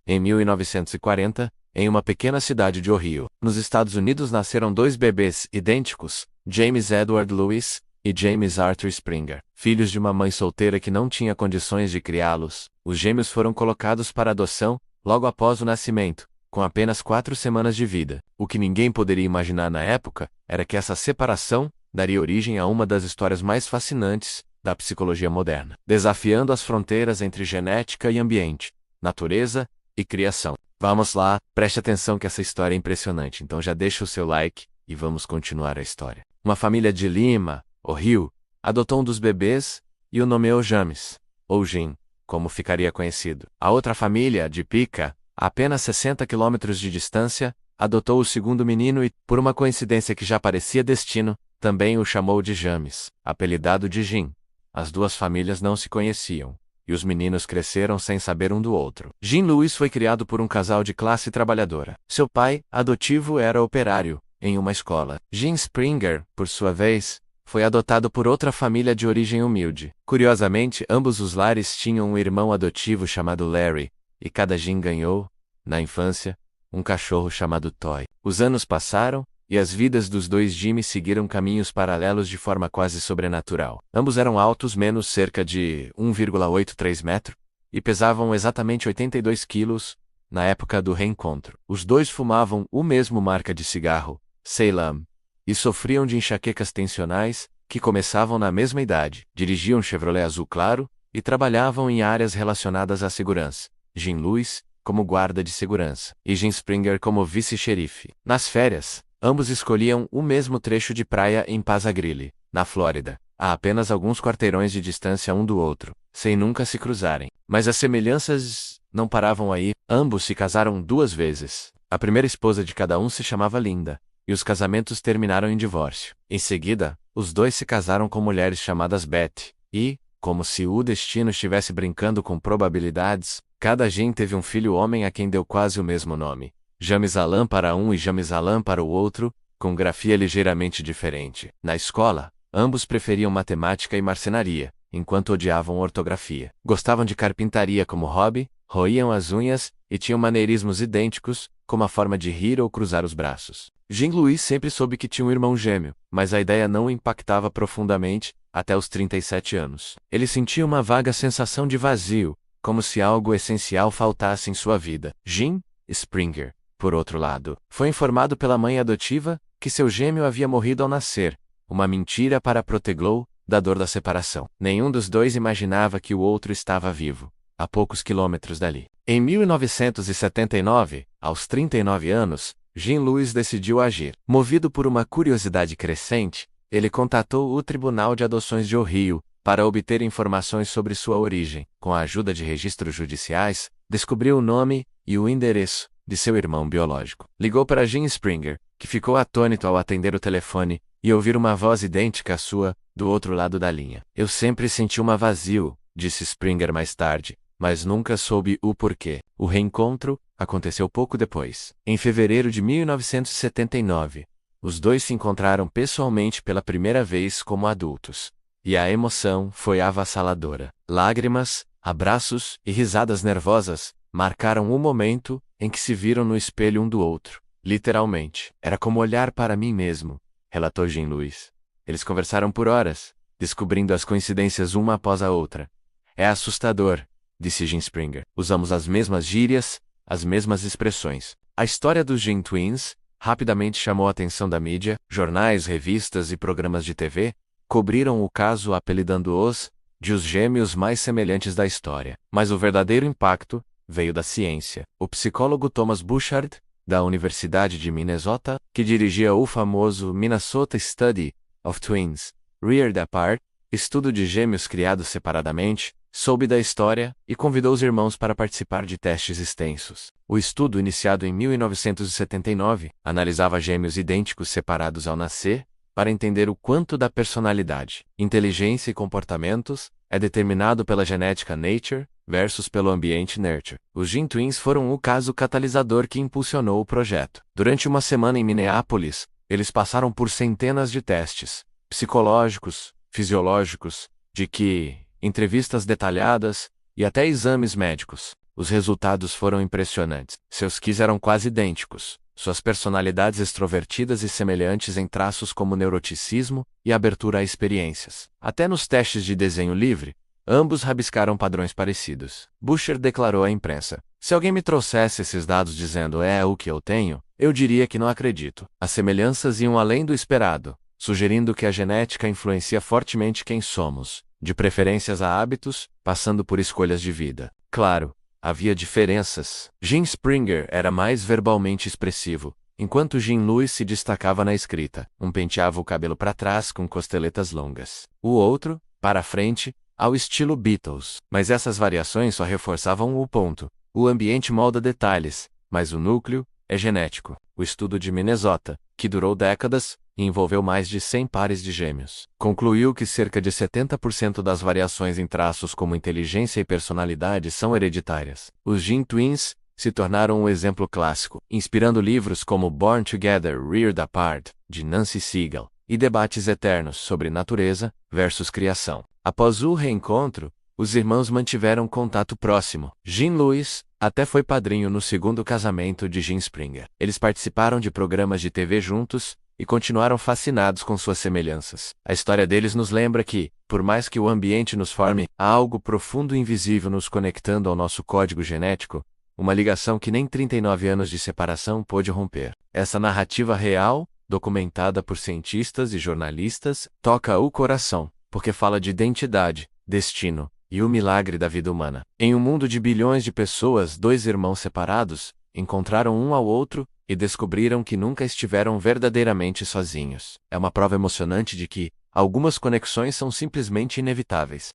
Em 1940, em uma pequena cidade de Ohio, nos Estados Unidos nasceram dois bebês idênticos, James Edward Lewis e James Arthur Springer. Filhos de uma mãe solteira que não tinha condições de criá-los, os gêmeos foram colocados para adoção logo após o nascimento, com apenas 4 semanas de vida. O que ninguém poderia imaginar na época era que essa separação daria origem a uma das histórias mais fascinantes da psicologia moderna, desafiando as fronteiras entre genética e ambiente, natureza e criação. Vamos lá, preste atenção que essa história é impressionante, então já deixa o seu like e vamos continuar a história. Uma família de Lima, Ohio, adotou um dos bebês e o nomeou James, ou Jim, como ficaria conhecido. A outra família, de Pica, a apenas 60 quilômetros de distância, adotou o segundo menino e, por uma coincidência que já parecia destino, também o chamou de James, apelidado de Jim. As duas famílias não se conheciam, e os meninos cresceram sem saber um do outro. Jim Lewis foi criado por um casal de classe trabalhadora. Seu pai, adotivo, era operário em uma escola. Jim Springer, por sua vez, foi adotado por outra família de origem humilde. Curiosamente, ambos os lares tinham um irmão adotivo chamado Larry, e cada Jim ganhou, na infância, um cachorro chamado Toy. Os anos passaram, e as vidas dos dois Jimmys seguiram caminhos paralelos de forma quase sobrenatural. Ambos eram altos menos cerca de 1,83 metros, e pesavam exatamente 82 quilos, na época do reencontro. Os dois fumavam o mesmo marca de cigarro, Salem, e sofriam de enxaquecas tensionais, que começavam na mesma idade. Dirigiam Chevrolet azul claro, e trabalhavam em áreas relacionadas à segurança. Jim Lewis, como guarda de segurança, e Jim Springer como vice-xerife. Nas férias, ambos escolhiam o mesmo trecho de praia em Pasadena, na Flórida, a apenas alguns quarteirões de distância um do outro, sem nunca se cruzarem. Mas as semelhanças não paravam aí. Ambos se casaram 2 vezes. A primeira esposa de cada um se chamava Linda, e os casamentos terminaram em divórcio. Em seguida, os dois se casaram com mulheres chamadas Betty, e, como se o destino estivesse brincando com probabilidades, cada Jim teve um filho homem a quem deu quase o mesmo nome. James Alan para um e James Alan para o outro, com grafia ligeiramente diferente. Na escola, ambos preferiam matemática e marcenaria, enquanto odiavam ortografia. Gostavam de carpintaria como hobby, roíam as unhas, e tinham maneirismos idênticos, como a forma de rir ou cruzar os braços. Jim Lewis sempre soube que tinha um irmão gêmeo, mas a ideia não o impactava profundamente, até os 37 anos. Ele sentia uma vaga sensação de vazio, como se algo essencial faltasse em sua vida. Jim Springer, por outro lado, foi informado pela mãe adotiva que seu gêmeo havia morrido ao nascer, uma mentira para protegê-lo da dor da separação. Nenhum dos dois imaginava que o outro estava vivo, a poucos quilômetros dali. Em 1979, aos 39 anos, Jim Lewis decidiu agir. Movido por uma curiosidade crescente, ele contatou o Tribunal de Adoções de Ohio para obter informações sobre sua origem. Com a ajuda de registros judiciais, descobriu o nome e o endereço de seu irmão biológico. Ligou para Jim Springer, que ficou atônito ao atender o telefone e ouvir uma voz idêntica à sua, do outro lado da linha. Eu sempre senti um vazio, disse Springer mais tarde, mas nunca soube o porquê. O reencontro aconteceu pouco depois. Em fevereiro de 1979, os dois se encontraram pessoalmente pela primeira vez como adultos. E a emoção foi avassaladora. Lágrimas, abraços e risadas nervosas marcaram o momento em que se viram no espelho um do outro. Literalmente. Era como olhar para mim mesmo, relatou Jim Lewis. Eles conversaram por horas, descobrindo as coincidências uma após a outra. É assustador, disse Jim Springer. Usamos as mesmas gírias, as mesmas expressões. A história dos Jim Twins rapidamente chamou a atenção da mídia. Jornais, revistas e programas de TV cobriram o caso apelidando-os de os gêmeos mais semelhantes da história. Mas o verdadeiro impacto veio da ciência. O psicólogo Thomas Bouchard, da Universidade de Minnesota, que dirigia o famoso Minnesota Study of Twins, Reared Apart, estudo de gêmeos criados separadamente, soube da história e convidou os irmãos para participar de testes extensos. O estudo, iniciado em 1979, analisava gêmeos idênticos separados ao nascer, para entender o quanto da personalidade, inteligência e comportamentos é determinado pela genética Nature versus pelo ambiente Nurture. Os Jim Twins foram o caso catalisador que impulsionou o projeto. Durante uma semana em Minneapolis, eles passaram por centenas de testes psicológicos, fisiológicos, entrevistas detalhadas e até exames médicos. Os resultados foram impressionantes. Seus quis eram quase idênticos. Suas personalidades extrovertidas e semelhantes em traços como neuroticismo e abertura a experiências. Até nos testes de desenho livre, ambos rabiscaram padrões parecidos. Busher declarou à imprensa: "Se alguém me trouxesse esses dados dizendo é o que eu tenho, eu diria que não acredito." As semelhanças iam além do esperado, sugerindo que a genética influencia fortemente quem somos, de preferências a hábitos, passando por escolhas de vida. Claro, havia diferenças. Jim Springer era mais verbalmente expressivo, enquanto Jim Lewis se destacava na escrita. Um penteava o cabelo para trás com costeletas longas. O outro, para frente, ao estilo Beatles. Mas essas variações só reforçavam o ponto. O ambiente molda detalhes, mas o núcleo é genético. O estudo de Minnesota, que durou décadas e envolveu mais de 100 pares de gêmeos, concluiu que cerca de 70% das variações em traços como inteligência e personalidade são hereditárias. Os Gene Twins se tornaram um exemplo clássico, inspirando livros como Born Together, Reared Apart, de Nancy Siegel, e debates eternos sobre natureza versus criação. Após o reencontro, os irmãos mantiveram contato próximo. Jim Lewis até foi padrinho no segundo casamento de Jim Springer. Eles participaram de programas de TV juntos e continuaram fascinados com suas semelhanças. A história deles nos lembra que, por mais que o ambiente nos forme, há algo profundo e invisível nos conectando ao nosso código genético, uma ligação que nem 39 anos de separação pôde romper. Essa narrativa real, documentada por cientistas e jornalistas, toca o coração, porque fala de identidade, destino e o milagre da vida humana. Em um mundo de bilhões de pessoas, dois irmãos separados encontraram um ao outro e descobriram que nunca estiveram verdadeiramente sozinhos. É uma prova emocionante de que algumas conexões são simplesmente inevitáveis.